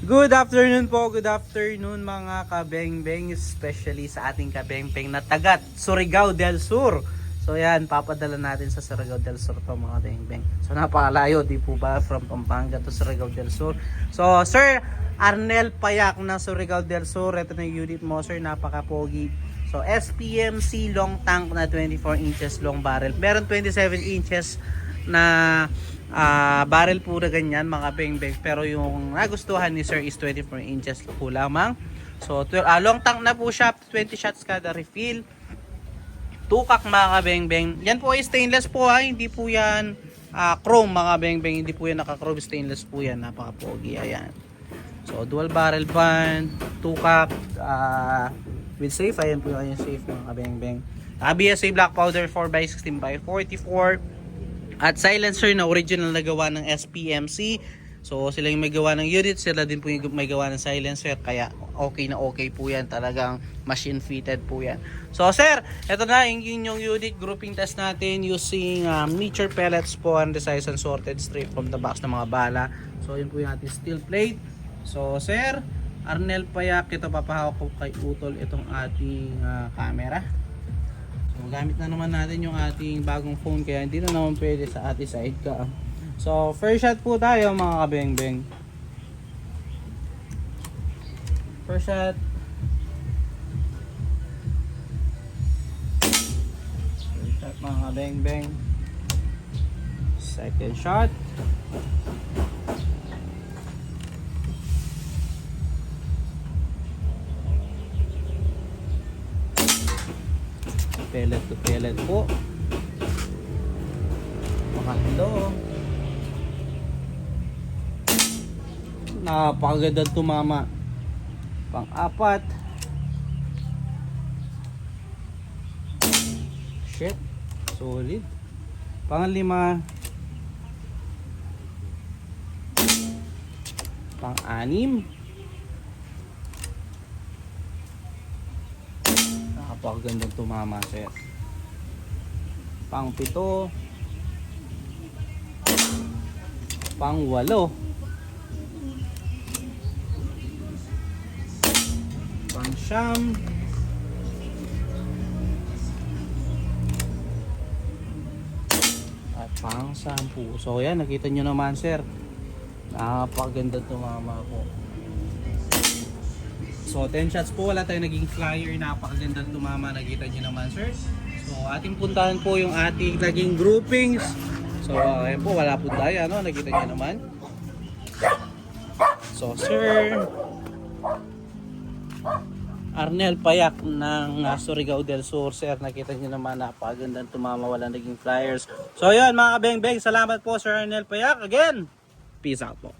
Good afternoon po, good afternoon mga kabeng-beng, especially sa ating kabeng-beng na tagat Surigao del Sur. So yan, papadala natin sa Surigao del Sur to mga beng-beng. So napakalayo, di po ba, from Pampanga to Surigao del Sur. So Sir Arnel Payak na Surigao del Sur, ito na yung unit mo sir, napaka-pogi. So SPMC long tank na 24 inches long barrel. Meron 27 inches na barrel po na ganyan mga beng-beng, pero yung nagustuhan ni sir is 24 inches po lamang. So long tank na po siya, 20 shots kada refill, tukak mga beng-beng. Yan po ay stainless po ha, hindi po yan chrome mga beng-beng, hindi po yan naka-chrome, stainless po yan, napaka-pogi. Ayan, so dual barrel band, tukak with safe. Ayan po yung safe mga beng-beng. ABS black powder 4x16x44 at silencer na original na gawa ng SPMC. So sila yung may gawa ng unit, sila din po yung may gawa ng silencer, kaya okay na okay po yan, talagang machine fitted po yan. So sir, eto na yung unit grouping test natin using nature pellets po, and the size and sorted straight from the box ng mga bala. So yun po yung ating steel plate. So sir Arnel Payak, ito papahawak ko kay Utol itong ating camera. So gamit na naman natin yung ating bagong phone, kaya hindi na naman pwede sa ating side ka. So first shot po tayo mga kabeng-beng. First shot. First shot mga kabeng-beng. Second shot. Pellet to pellet po. Pangatlo. Napakaganda tumama. Pang-apat. Shit, solid. Pang-lima. Pang-anim. Napakagandang tumama sir. Pang-pito. Pang-walo. Pang-siyam. At pang-sampu. So yan, nakita nyo naman sir, napakagandang tumama po. So 10 shots po, wala tayong naging flyer, napakagandang tumama, nakita nyo naman sir. So ating puntahan po yung ating naging groupings. So ayan po, wala po tayo, ano, nakita nyo naman. So sir Arnel Payak ng Surigao del Sur, sir, nakita nyo naman, napakagandang tumama, wala naging flyers. So yun mga kabeng-beng, salamat po Sir Arnel Payak. Again, peace out po.